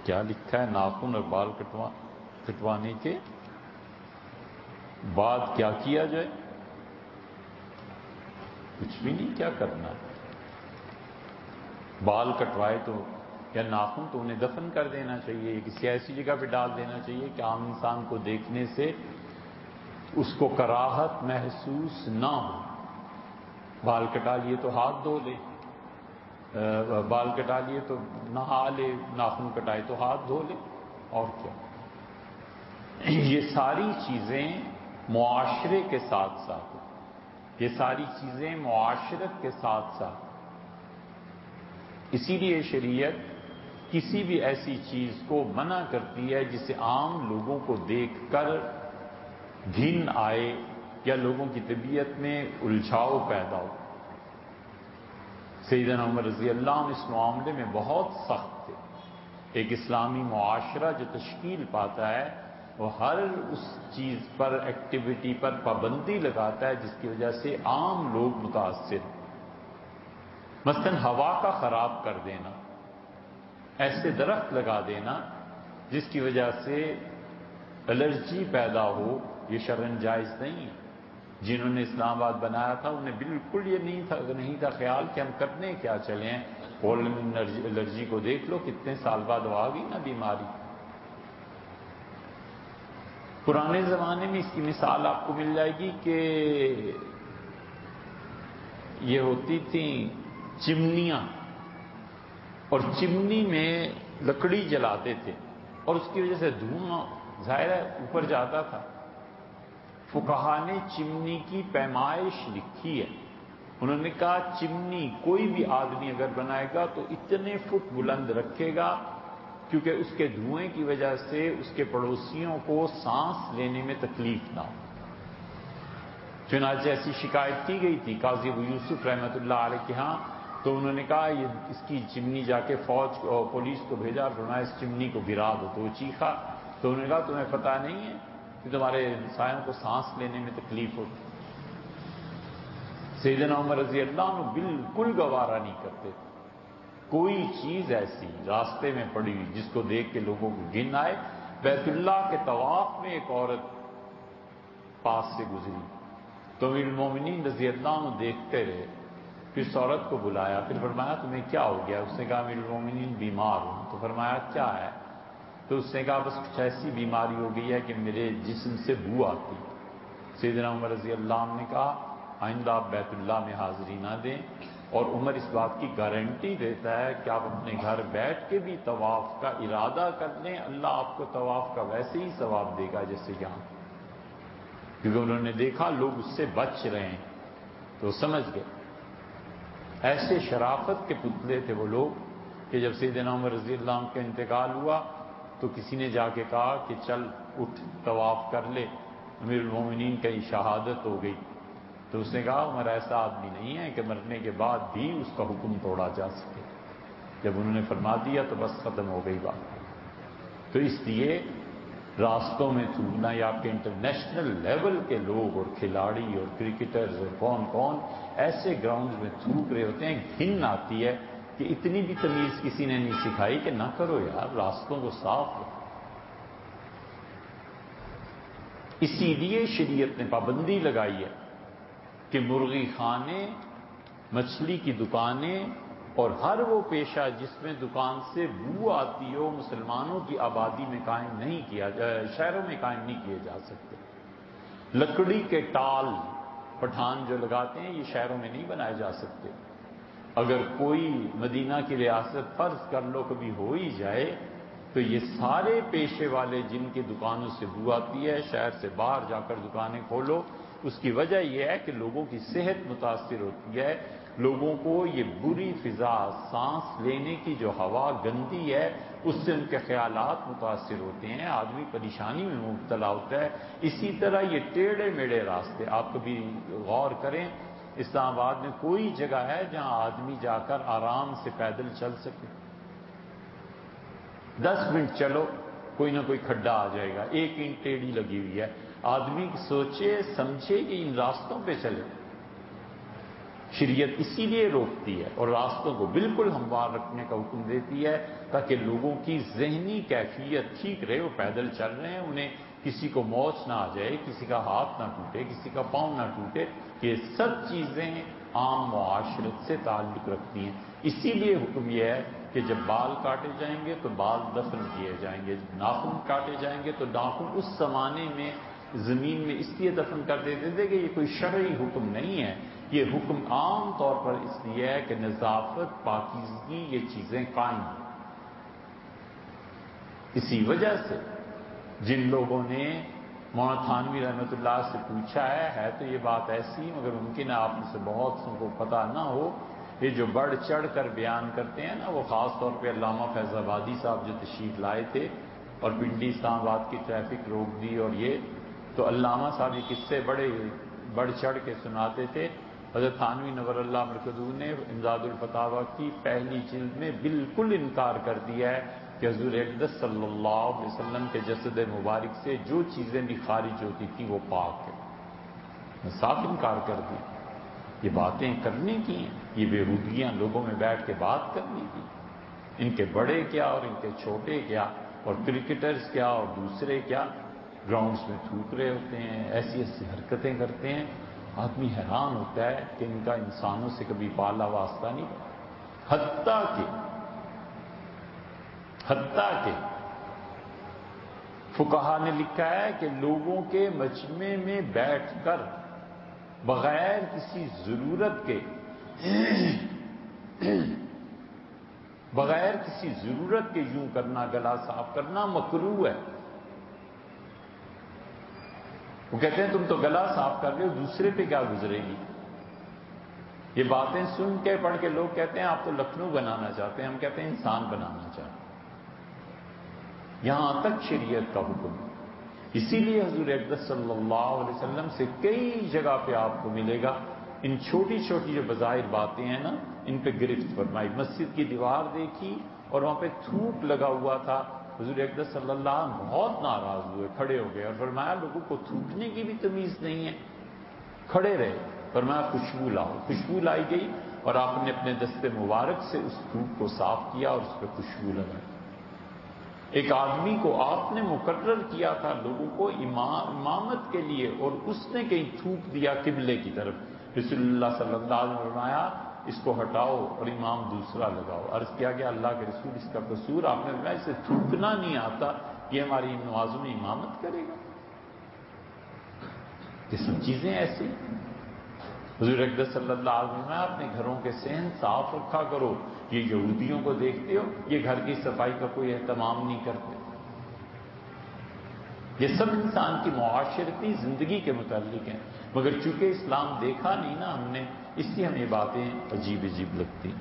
کیا لکھا ہے؟ ناخن اور بال کٹوانے کے بعد کیا کیا جائے؟ کچھ بھی نہیں، کیا کرنا؟ بال کٹوائے تو یا ناخن تو انہیں دفن کر دینا چاہیے، کسی ایسی جگہ پہ ڈال دینا چاہیے کہ عام انسان کو دیکھنے سے اس کو کراہت محسوس نہ ہو۔ بال کٹا لیے تو ہاتھ دھو لے، بال کٹا لیے تو نہا لے، ناخن کٹائے تو ہاتھ دھو لے، اور کیا؟ یہ ساری چیزیں معاشرے کے ساتھ ساتھ، یہ ساری چیزیں معاشرت کے ساتھ ساتھ، اسی لیے شریعت کسی بھی ایسی چیز کو منع کرتی ہے جسے عام لوگوں کو دیکھ کر گھن آئے یا لوگوں کی طبیعت میں الجھاؤ پیدا ہو۔ سیدنا عمر رضی اللہ عنہ اس معاملے میں بہت سخت تھے۔ ایک اسلامی معاشرہ جو تشکیل پاتا ہے وہ ہر اس چیز پر، ایکٹیویٹی پر پابندی لگاتا ہے جس کی وجہ سے عام لوگ متاثر ہیں۔ مثلا ہوا کا خراب کر دینا، ایسے درخت لگا دینا جس کی وجہ سے الرجی پیدا ہو، یہ شرعاً جائز نہیں ہے۔ جنہوں نے اسلام آباد بنایا تھا انہیں بالکل یہ نہیں تھا خیال کہ ہم کرنے کیا چلے ہیں۔ پولن الرجی کو دیکھ لو، کتنے سال بعد وہ آ گئی نا بیماری۔ پرانے زمانے میں اس کی مثال آپ کو مل جائے گی کہ یہ ہوتی تھیں چمنیاں، اور چمنی میں لکڑی جلاتے تھے اور اس کی وجہ سے دھواں ظاہر ہے اوپر جاتا تھا۔ فقہا نے چمنی کی پیمائش لکھی ہے، انہوں نے کہا چمنی کوئی بھی آدمی اگر بنائے گا تو اتنے فٹ بلند رکھے گا کیونکہ اس کے دھوئیں کی وجہ سے اس کے پڑوسیوں کو سانس لینے میں تکلیف نہ ہو۔ چنانچہ ایسی شکایت کی گئی تھی قاضی ابو یوسف رحمۃ اللہ علیہ کے ہاں، تو انہوں نے کہا یہ اس کی چمنی جا کے فوج اور پولیس کو بھیجا اور فرمایا اس چمنی کو گرا دو، تو وہ چیخا، تو انہوں نے کہا تمہیں پتہ نہیں ہے کہ تمہارے سایوں کو سانس لینے میں تکلیف ہوتی۔ سیدنا عمر رضی اللہ عنہ بالکل گوارا نہیں کرتے تھے کوئی چیز ایسی راستے میں پڑی ہوئی جس کو دیکھ کے لوگوں کو گھن آئے۔ بیت اللہ کے طواف میں ایک عورت پاس سے گزری تو امیر المومنین رضی اللہ عنہ دیکھتے رہے، پھر اس عورت کو بلایا، پھر فرمایا تمہیں کیا ہو گیا؟ اس نے کہا امیر المومنین بیمار ہوں۔ تو فرمایا کیا ہے؟ تو اس نے کہا بس کچھ ایسی بیماری ہو گئی ہے کہ میرے جسم سے بو آتی۔ سیدنا عمر رضی اللہ عنہ نے کہا آئندہ آپ بیت اللہ میں حاضری نہ دیں، اور عمر اس بات کی گارنٹی دیتا ہے کہ آپ اپنے گھر بیٹھ کے بھی طواف کا ارادہ کر لیں، اللہ آپ کو طواف کا ویسے ہی ثواب دے گا جیسے یہاں، کیونکہ انہوں نے دیکھا لوگ اس سے بچ رہے ہیں تو سمجھ گئے۔ ایسے شرافت کے پتلے تھے وہ لوگ کہ جب سیدنا عمر رضی اللہ عنہ کا انتقال ہوا تو کسی نے جا کے کہا کہ چل اٹھ طواف کر لے، امیر المومنین کی شہادت ہو گئی۔ تو اس نے کہا عمر ایسا آدمی نہیں ہے کہ مرنے کے بعد بھی اس کا حکم توڑا جا سکے، جب انہوں نے فرما دیا تو بس ختم ہو گئی بات۔ تو اس لیے راستوں میں تھوکنا، یا آپ کے انٹرنیشنل لیول کے لوگ اور کھلاڑی اور کرکٹرز اور کون کون ایسے گراؤنڈز میں تھوک رہے ہوتے ہیں، گھن آتی ہے کہ اتنی بھی تمیز کسی نے نہیں سکھائی کہ نہ کرو یار، راستوں کو صاف رکھو۔ اسی لیے شریعت نے پابندی لگائی ہے کہ مرغی خانے، مچھلی کی دکانیں اور ہر وہ پیشہ جس میں دکان سے بو آتی ہو مسلمانوں کی آبادی میں قائم نہیں کیا شہروں میں قائم نہیں کیے جا سکتے۔ لکڑی کے ٹال پٹھان جو لگاتے ہیں یہ شہروں میں نہیں بنائے جا سکتے۔ اگر کوئی مدینہ کی ریاست فرض کر لو کبھی ہو ہی جائے تو یہ سارے پیشے والے جن کی دکانوں سے بو آتی ہے، شہر سے باہر جا کر دکانیں کھولو، اس کی وجہ یہ ہے کہ لوگوں کی صحت متاثر ہوتی ہے، لوگوں کو یہ بری فضا، سانس لینے کی جو ہوا گندی ہے اس سے ان کے خیالات متاثر ہوتے ہیں، آدمی پریشانی میں مبتلا ہوتا ہے۔ اسی طرح یہ ٹیڑھے میڑھے راستے، آپ کبھی غور کریں اسلام آباد میں کوئی جگہ ہے جہاں آدمی جا کر آرام سے پیدل چل سکے؟ 10 منٹ چلو کوئی نہ کوئی کھڈا آ جائے گا، ایک اینٹ ٹیڑھی لگی ہوئی ہے، آدمی سوچے سمجھے کہ ان راستوں پہ چلے۔ شریعت اسی لیے روکتی ہے اور راستوں کو بالکل ہموار رکھنے کا حکم دیتی ہے تاکہ لوگوں کی ذہنی کیفیت ٹھیک رہے. وہ پیدل چل رہے ہیں، انہیں کسی کو موچ نہ آ جائے، کسی کا ہاتھ نہ ٹوٹے، کسی کا پاؤں نہ ٹوٹے. یہ سب چیزیں عام معاشرت سے تعلق رکھتی ہیں. اسی لیے حکم یہ ہے کہ جب بال کاٹے جائیں گے تو بال دفن کیے جائیں گے، ناخن کاٹے جائیں گے تو ناخن اس زمانے میں زمین میں اس لیے دفن کر دیتے تھے کہ یہ کوئی شرعی حکم نہیں ہے. یہ حکم عام طور پر اس لیے ہے کہ نظافت، پاکیزگی یہ چیزیں قائم ہیں. اسی وجہ سے جن لوگوں نے مولانا تھانوی رحمۃ اللہ سے پوچھا ہے تو یہ بات ایسی مگر ممکن ہے آپ میں سے بہت سو کو پتہ نہ ہو، یہ جو بڑھ چڑھ کر بیان کرتے ہیں نا، وہ خاص طور پہ علامہ فیض آبادی صاحب جو تشریف لائے تھے اور پنڈی اسلام آباد کی ٹریفک روک دی، اور یہ تو علامہ صاحب یہ قصے بڑے بڑھ چڑھ کے سناتے تھے. حضرت تھانوی نور اللہ مرکزو نے امداد الفتاوی کی پہلی جلد میں بالکل انکار کر دیا ہے کہ حضور اقدس صلی اللہ علیہ وسلم کے جسد مبارک سے جو چیزیں بھی خارج ہوتی تھیں وہ پاک ہے. صاف انکار کر دی. یہ باتیں کرنے کی ہیں، یہ بیہودگیاں لوگوں میں بیٹھ کے بات کرنے کی. ان کے بڑے کیا اور ان کے چھوٹے کیا، اور کرکٹرز کیا اور دوسرے کیا، گراؤنڈز میں تھوک رہے ہوتے ہیں، ایسی ایسی حرکتیں کرتے ہیں. آدمی حیران ہوتا ہے کہ ان کا انسانوں سے کبھی پالا واسطہ نہیں. حتیٰ کہ فقہا نے لکھا ہے کہ لوگوں کے مجمع میں بیٹھ کر بغیر کسی ضرورت کے یوں کرنا، گلا صاف کرنا مکروہ ہے. وہ کہتے ہیں تم تو گلا صاف کر رہے ہو، دوسرے پہ کیا گزرے گی. یہ باتیں سن کے پڑھ کے لوگ کہتے ہیں آپ تو لکھنؤ بنانا چاہتے ہیں، ہم کہتے ہیں انسان بنانا چاہتے ہیں. یہاں تک شریعت کا حکم. اسی لیے حضور اقدس صلی اللہ علیہ وسلم سے کئی جگہ پہ آپ کو ملے گا ان چھوٹی چھوٹی جو بظاہر باتیں ہیں نا، ان پہ گرفت فرمائی. مسجد کی دیوار دیکھی اور وہاں پہ تھوک لگا ہوا تھا. حضور اقدس صلی اللہ علیہ وسلم بہت ناراض ہوئے، کھڑے ہو گئے اور فرمایا لوگوں کو تھوکنے کی بھی تمیز نہیں ہے. کھڑے رہے، فرمایا خوشبو لاؤ. خوشبو لائی گئی اور آپ نے اپنے دست مبارک سے اس تھوک کو صاف کیا اور اس پہ خوشبو لگائی. ایک آدمی کو آپ نے مقرر کیا تھا لوگوں کو امامت کے لیے، اور اس نے کہیں تھوک دیا قبلے کی طرف. رسول اللہ صلی اللہ علیہ وسلم نے فرمایا اس کو ہٹاؤ اور امام دوسرا لگاؤ. عرض کیا گیا اللہ کے رسول اس کا قصور؟ آپ نے فرمایا اسے تھوکنا نہیں آتا، یہ ہماری نمازوں میں امامت کرے گا. یہ سب چیزیں ایسی. حضور اقدس صلی اللہ علیہ وسلم اپنے گھروں کے صحن صاف رکھا کرو. یہ یہودیوں کو دیکھتے ہو، یہ گھر کی صفائی کا کوئی اہتمام نہیں کرتے. یہ سب انسان کی معاشرتی زندگی کے متعلق ہیں، مگر چونکہ اسلام دیکھا نہیں نا ہم نے، اس لیے ہمیں باتیں عجیب عجیب لگتی ہیں.